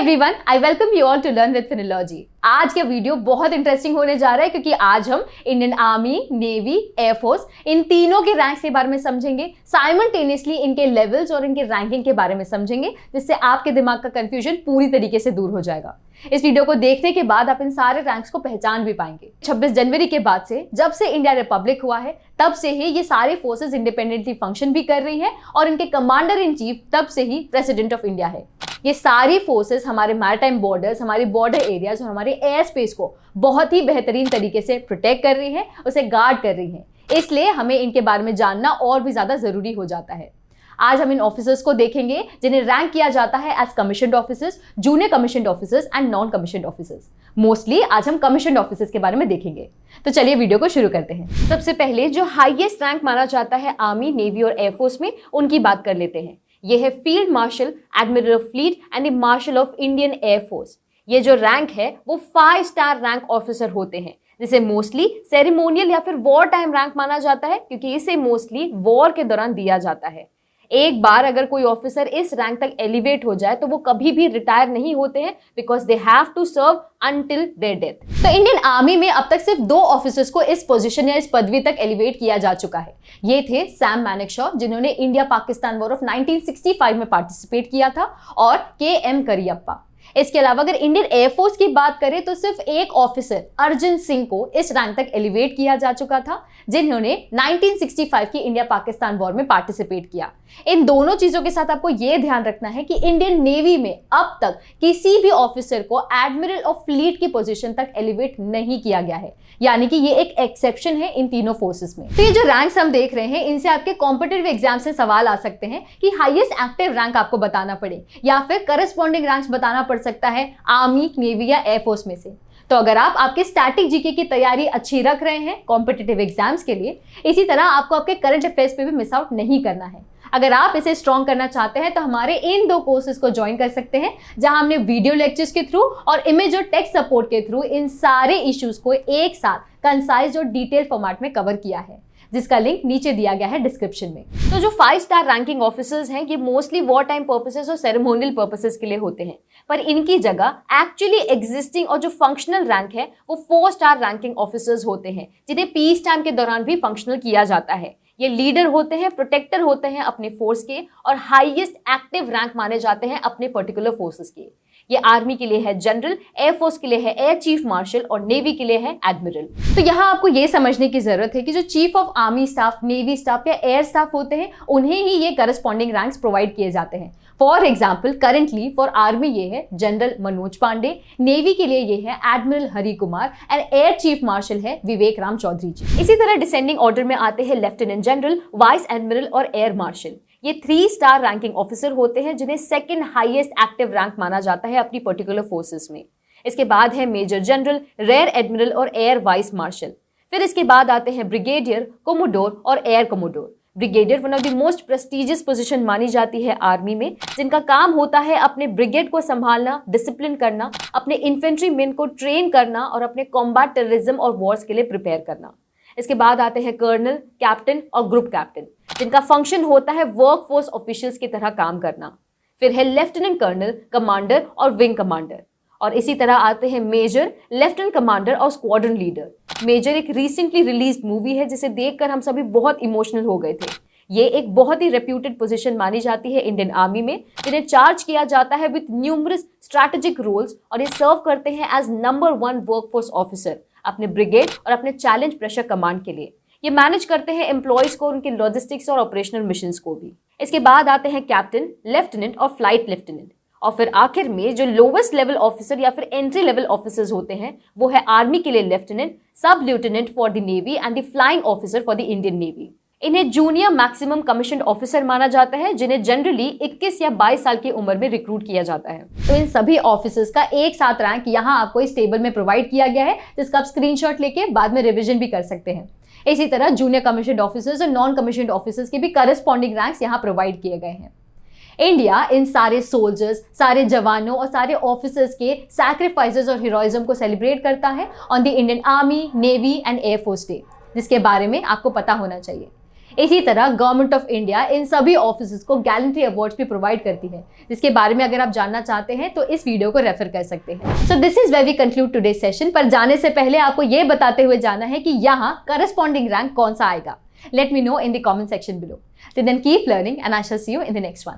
Everyone, I welcome you all to learn with Finology. आज का video बहुत इंटरेस्टिंग होने जा रहा है क्योंकि आज हम इंडियन आर्मी, नेवी, एयरफोर्स इन तीनों के रैंक्स के बारे में समझेंगे। साइमल्टेनियसली इनके लेवल्स और इनके रैंकिंग के बारे में समझेंगे, जिससे आपके दिमाग का कंफ्यूजन पूरी तरीके से दूर हो जाएगा। इस वीडियो को देखने के बाद आप इन सारे रैंक्स को पहचान भी पाएंगे। 26 जनवरी के बाद से, जब से इंडिया रिपब्लिक हुआ है, तब से ही ये सारे फोर्सेस इंडिपेंडेंटली फंक्शन भी कर रही है और इनके कमांडर इन चीफ तब से ही प्रेसिडेंट ऑफ इंडिया है। ये सारी फोर्सेस हमारे मैरीटाइम बॉर्डर्स, हमारे बॉर्डर एरियाज और हमारे एयर स्पेस को बहुत ही बेहतरीन तरीके से प्रोटेक्ट कर रही है, उसे गार्ड कर रही है। इसलिए हमें इनके बारे में जानना और भी ज्यादा जरूरी हो जाता है। आज हम इन ऑफिसर्स को देखेंगे जिन्हें रैंक किया जाता है as commissioned officers, junior commissioned officers and non commissioned officers. Mostly आज हम कमीशन्ड ऑफिसर्स के बारे में देखेंगे। तो चलिए वीडियो को शुरू करते हैं। सबसे पहले जो हाईएस्ट रैंक माना जाता है आर्मी, नेवी और एयरफोर्स में, उनकी बात कर लेते हैं। ये है field marshal, admiral of fleet and the marshal of Indian air force. ये जो रैंक है वो 5 स्टार रैंक ऑफिसर होते हैं, जिसे मोस्टली सेरेमोनियल या फिर वॉर टाइम रैंक माना जाता है, क्योंकि इसे मोस्टली वॉर के दौरान दिया जाता है। एक बार अगर कोई ऑफिसर इस रैंक तक एलिवेट हो जाए तो वो कभी भी रिटायर नहीं होते हैं, because they have to serve until their death. तो इंडियन आर्मी में अब तक सिर्फ 2 ऑफिसर्स को इस पोजीशन या इस पदवी तक एलिवेट किया जा चुका है। ये थे सैम मानेकशॉ, जिन्होंने इंडिया पाकिस्तान वॉर ऑफ 1965 में पार्टिसिपेट किया था, और KM करियप्पा। इसके अलावा अगर इंडियन एयरफोर्स की बात करें तो सिर्फ एक ऑफिसर अर्जुन सिंह को इस रैंक तक एलिवेट किया जा चुका था, जिन्होंने 1965 की इंडिया पाकिस्तान वॉर में पार्टिसिपेट किया। इन दोनों चीजों के साथ आपको यह ध्यान रखना है कि इंडियन नेवी में अब तक किसी भी ऑफिसर को एडमिरल ऑफ फ्लीट की पोजीशन तक एलिवेट नहीं किया गया है, यानी कि ये एक एक्सेप्शन है इन तीनों फोर्सेस में। तो ये जो रैंक्स हम देख रहे हैं, इनसे आपके कॉम्पिटिटिव एग्जाम से सवाल आ सकते हैं कि हाईएस्ट एक्टिव रैंक आपको बताना पड़े या फिर करस्पॉन्डिंग रैंक्स बताना पड़ सकता है आर्मी, नेवी या एयरफोर्स में से। तो अगर आप आपके स्टैटिक जीके की तैयारी अच्छी रख रहे हैं कॉम्पिटिटिव एग्जाम्स के लिए, इसी तरह आपको आपके करंट अफेयर्स पे भी मिस आउट नहीं करना है। अगर आप इसे स्ट्रॉन्ग करना चाहते हैं तो हमारे इन 2 कोर्सेज को ज्वाइन कर सकते हैं, जहां हमने वीडियो लेक्चर्स के थ्रू और इमेज और टेक्स्ट सपोर्ट के थ्रू इन सारे इश्यूज को एक साथ कंसाइज और डिटेल फॉर्मेट में कवर किया है, जिसका लिंक नीचे दिया गया है डिस्क्रिप्शन में। तो जो 5 स्टार रैंकिंग ऑफिसर्स हैं, ये मोस्टली वॉर टाइम पर्पसेस और सेरेमोनियल पर्पसेस के लिए होते हैं, पर इनकी जगह एक्चुअली एग्जिस्टिंग और जो फंक्शनल रैंक है वो 4 स्टार रैंकिंग ऑफिसर्स होते हैं, जिन्हें पीस टाइम के दौरान भी फंक्शनल किया जाता है। ये लीडर होते हैं, प्रोटेक्टर होते हैं अपने फोर्स के, और हाईएस्ट एक्टिव रैंक माने जाते हैं अपने पर्टिकुलर फोर्सेस के। ये आर्मी के लिए है जनरल, एयरफोर्स के लिए है एयर चीफ मार्शल और नेवी के लिए है एडमिरल। तो यहाँ आपको ये समझने की जरूरत है कि जो chief of army staff, navy staff या एयर स्टाफ होते हैं, उन्हें ही ये करस्पॉन्डिंग रैंक्स प्रोवाइड किए जाते हैं। For example, currently for army ये है जनरल मनोज पांडे, नेवी के लिए ये है admiral Hari Kumar and air chief marshal है विवेक राम चौधरी जी। इसी तरह डिसेंडिंग ऑर्डर में आते हैं लेफ्टिनेंट जनरल, वाइस एडमिरल और एयर मार्शल। ये 3 स्टार रैंकिंग ऑफिसर होते हैं, जिन्हें सेकंड हाईएस्ट एक्टिव रैंक माना जाता है अपनी पर्टिकुलर फोर्सेस में। इसके बाद है मेजर जनरल, रेयर एडमिरल और एयर वाइस मार्शल। फिर इसके बाद आते हैं ब्रिगेडियर, कोमोडोर और air commodore. Brigadier one of the most prestigious position मानी जाती है आर्मी में, जिनका काम होता है अपने ब्रिगेड को संभालना, डिसिप्लिन करना, अपने इन्फेंट्री मेन को ट्रेन करना और अपने कॉम्बैट टेररिज्म और वॉर्स के लिए प्रिपेयर करना। इसके बाद आते हैं कर्नल, कैप्टन और ग्रुप कैप्टन, जिनका फंक्शन होता है वर्क फोर्स ऑफिशियल्स की तरह काम करना। फिर है लेफ्टिनेंट कर्नल, कमांडर और विंग कमांडर, और इसी तरह आते हैं मेजर, लेफ्टिनेंट कमांडर और स्क्वाड्रन लीडर। मेजर एक रिसेंटली रिलीज्ड मूवी है, जिसे देखकर हम सभी बहुत इमोशनल हो गए थे। ये एक बहुत ही रेप्यूटेड पोजीशन मानी जाती है इंडियन आर्मी में, जिन्हें चार्ज किया जाता है विद न्यूमरस स्ट्रैटेजिक रोल्स, और ये सर्व करते हैं एज नंबर 1 वर्कफोर्स ऑफिसर अपने ब्रिगेड और अपने चैलेंज प्रेशर कमांड के लिए। ये मैनेज करते हैं एम्प्लॉयज को, उनके लॉजिस्टिक्स और ऑपरेशनल मिशंस को भी। इसके बाद आते हैं कैप्टन, लेफ्टिनेंट और फ्लाइट लेफ्टिनेंट, और फिर आखिर में जो लोवेस्ट लेवल ऑफिसर या फिर एंट्री लेवल ऑफिसर्स होते हैं, वो है आर्मी के लिए लेफ्टिनेंट, सब lieutenant for the navy and the flying officer for the Indian navy. इन्हें जूनियर मैक्सिमम कमीशन्ड ऑफिसर माना जाता है, जिन्हें जनरली 21 या 22 साल की उम्र में रिक्रूट किया जाता है। तो इन सभी ऑफिसर्स का एक साथ रैंक यहाँ आपको इस टेबल में प्रोवाइड किया गया है, जिसका आप स्क्रीनशॉट लेके बाद में रिवीजन भी कर सकते हैं। इसी तरह जूनियर कमीशन्ड ऑफिसर्स और नॉन कमीशन्ड ऑफिसर्स के भी करस्पॉन्डिंग रैंक्स यहाँ प्रोवाइड किए गए हैं। इंडिया इन सारे सोल्जर्स, सारे जवानों और सारे ऑफिसर्स के सैक्रिफाइसेस और हीरोइज्म को सेलिब्रेट करता है on the Indian army, navy and air force day, जिसके बारे में आपको पता होना चाहिए। इसी तरह गवर्नमेंट ऑफ इंडिया इन सभी ऑफिस को गैलेंट्री अवार्ड्स भी प्रोवाइड करती है, जिसके बारे में अगर आप जानना चाहते हैं तो इस वीडियो को रेफर कर सकते हैं। So this is where we conclude today session. पर जाने से पहले आपको यह बताते हुए जाना है कि यहाँ करस्पॉन्डिंग रैंक कौन सा आएगा। Let me know in the comment section below. Till then, keep learning and I shall see you in the next one.